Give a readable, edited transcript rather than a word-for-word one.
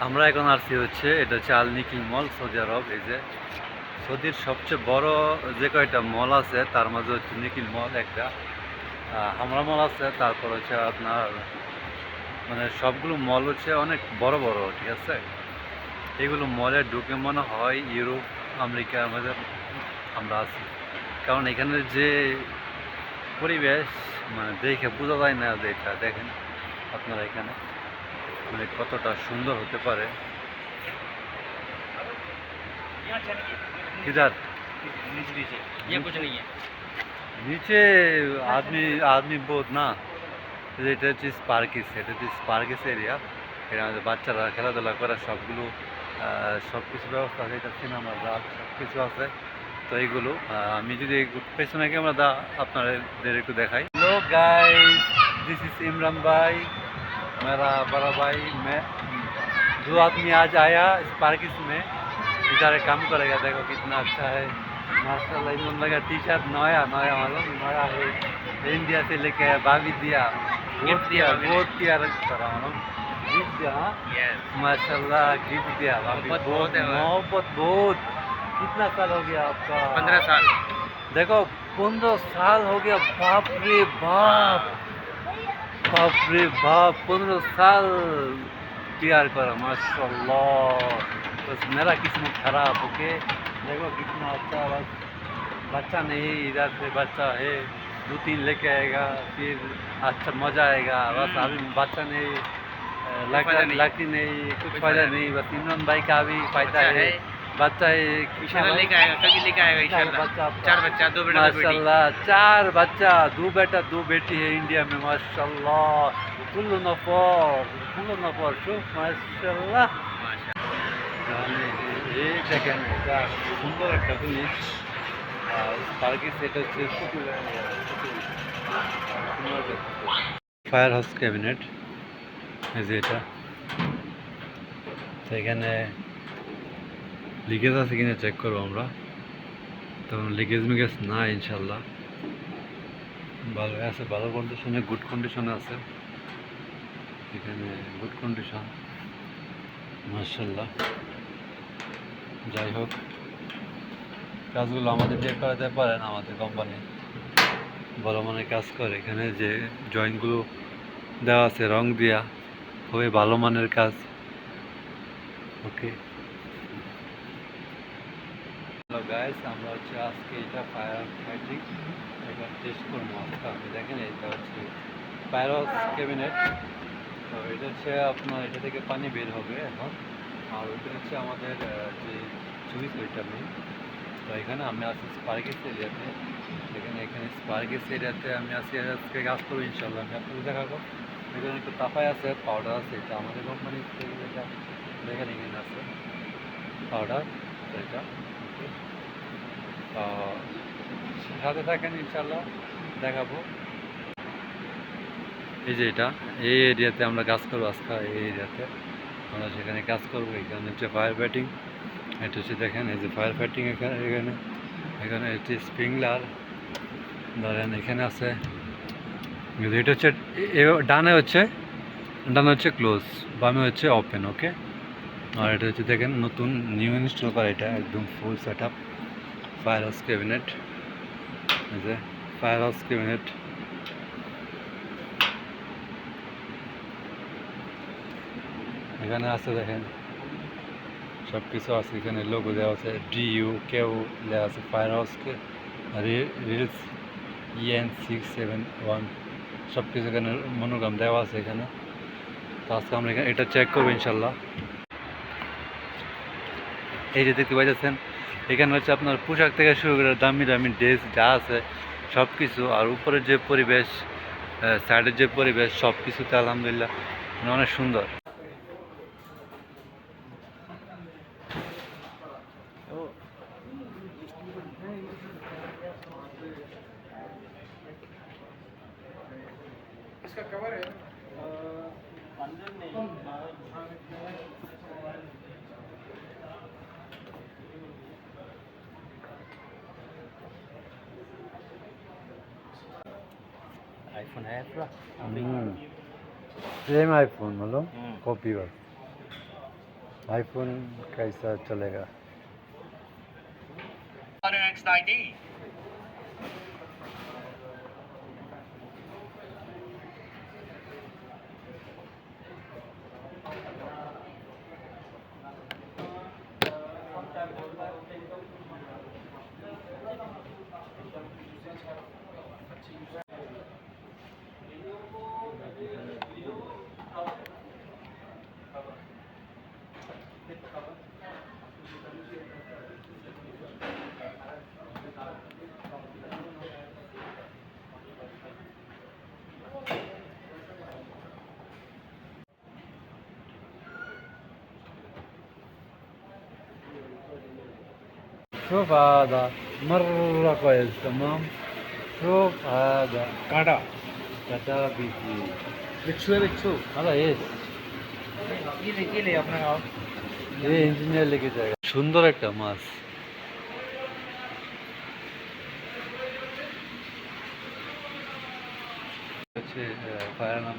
আমরা এখন আসছি হচ্ছে এটা হচ্ছে আল নিকিল মল, সৌদি আরব। এই যে সৌদির সবচেয়ে বড় যে কয়টা মল আছে তার মাঝে হচ্ছে নিকিল মল একটা, হামরা মল আছে, তারপর হচ্ছে আপনার মানে সবগুলো মল হচ্ছে অনেক বড় বড়, ঠিক আছে। এগুলো মলে ঢুকে মনে হয় ইউরোপ আমেরিকার মধ্যে আমরা আছি, কারণ এখানের যে পরিবেশ মানে দেখে বোঝা যায় না যে এটা দেখেন আপনারা এখানে মানে কতটা সুন্দর হতে পারে। किधर नीचे ये कुछ नहीं है। নিচে আদমি আদমি বহুত না। এটা হচ্ছে স্পার্কিস, এটা হচ্ছে স্পার্কিস এরিয়া। এখানে আমাদের বাচ্চারা খেলাধুলা করে, সবগুলো সব কিছু ব্যবস্থা আছে, এটা সিনেমা রাত সব কিছু আছে। তো এইগুলো আমি যদি পেছনে ক্যামেরা দা আপনাদের একটু দেখাই। Hello guys, this is Imran भाई, मेरा बड़ा भाई। मैं दो आदमी आज आया स्पार्किस में, इधर काम करेगा। देखो कितना अच्छा है माशाल्लाह। इमरान भाई का टी शर्ट नया नया मालूम नया है, इंडिया से लेके आया, भाभी दिया, गिफ्ट दिया, बहुत प्यार करा मालूम, गिफ्ट दिया। हाँ यस माशाल्लाह, गिफ्ट दिया भाभी, मोहब्बत बहुत बहुत है। मोहब्बत बहुत। कितना साल हो गया आपका? 15 साल। देखो 15 साल हो गया, बाप रे बाप, बाप रे बाप, 15 साल प्यार करा माशाल्लाह। बस मेरा किस्मत खराब ओके। देखो कितना अच्छा, बस बच्चा नहीं, इधर से बच्चा है, 2-3 लेके आएगा, फिर अच्छा मजा आएगा। बस अभी बच्चा नहीं, फायदा नहीं। लगती नहीं, कुछ कोई फायदा फायदा नहीं। बस इमरान भाई का भी फायदा बच्चा है, है। बच्चा है। इंशाल्लाह लेके आएगा, कभी लेके आएगा इंशाल्लाह। बच्चा आपका? 4 बच्चा, 2 बेटा 2 बेटी। माशाल्लाह 4 बच्चा, 2 बेटा 2 बेटी है इंडिया में माशाल्लाह। कुल्लू नफर शुफ माशाल्लाह। মানে এই দেখেন এটা সুন্দর একটা জিনিস। পার্কের সেটা হচ্ছে ফায়ার হাউস ক্যাবিনেট, এই যে এটা। তো এখানে লিকেজ আছে কিনা চেক করবো আমরা। তখন লিকেজ মিকেজ না ইনশাল্লাহ ভালো আছে, ভালো কন্ডিশনে, গুড কন্ডিশনে আছে এখানে, গুড কন্ডিশন মাশাল্লাহ। যাই হোক, কাজগুলো আমাদের দিয়ে করাতে পারেন, আমাদের কোম্পানি ভালো মানের কাজ করে। এখানে যে জয়েন্টগুলো দেওয়া আছে রং দিয়া, খুবই ভালো মানের কাজ। ওকে, হ্যালো গাইস, আমরা হচ্ছে আজকে এটা ফায়ার ফাইটিং এটা টেস্ট করবো আজকে। আমি দেখেন এটা হচ্ছে ফায়ার হাউস ক্যাবিনেট। তো এটা হচ্ছে আপনার, এটা থেকে পানি বের হবে এখন। আর ওইটা হচ্ছে আমাদের যে সুইচ, ওইটা মেন। তো এখানে আমি আছি স্পার্কিস এরিয়াতে। এখানে স্পার্কিস এরিয়াতে আমি আছি, আজকে কাজ করবো ইনশাল্লাহ। আমি আপনাকে দেখাবো। এখানে একটু তাপাই আছে, পাউডার আছে, এটা আমাদের কোম্পানির থেকে, এটা দেখেন এখানে আছে পাউডার। তো এটা ওকে, সাথে থাকেন ইনশাল্লাহ, দেখাবো। এই যে এটা, এই এরিয়াতে আমরা কাজ করবো আজকে। এই এরিয়াতে আমরা সেখানে কাজ করবো। এখানে হচ্ছে ফায়ার ফাইটিং, এটা হচ্ছে দেখেন এই যে ফায়ার ফাইটিং। এখানে এখানে এখানে হচ্ছে স্প্রিংলার ধরেন, এখানে আছে। এটা হচ্ছে ডানে হচ্ছে ক্লোজ, বামে হচ্ছে ওপেন। ওকে, আর এটা হচ্ছে দেখেন নতুন নিউ ইনস্টল করা, এটা একদম full set up fire house cabinet. এই যে ফায়ার হাউস ক্যাবিনেট, এখানে আছে দেখেন সব কিছু আছে। এখানে লোগো দেওয়া আছে, DU কেউ দেওয়া আছে, ফায়ার হাউসকে রিলস EN671 সব কিছু এখানে মনোগ্রাম দেওয়া আছে এখানে। তো আজকে আমরা এখানে এটা চেক করবো ইনশাল্লাহ। এই যে দেখতে পাইতেছেন, এখানে হচ্ছে আপনার পোশাক থেকে শুরু করে দামি দামি ড্রেস যা আছে সব কিছু। আর উপরের যে পরিবেশ, সাইডের যে পরিবেশ, সব কিছুতে আলহামদুলিল্লাহ অনেক সুন্দর। इसका कवर है। आईफोन है पूरा सेम आईफोन मतलब कॉपी बस। आईफोन कैसा चलेगा? X90. شوف هذا مرة كويس. تمام. شوف هذا काटा كتابي बिच्छू है बिच्छू هذا ايش ये ले अपना आप ये ইঞ্জিনিয়ার লেগে যায় সুন্দর একটা মাছ হচ্ছে ফায়ার নাম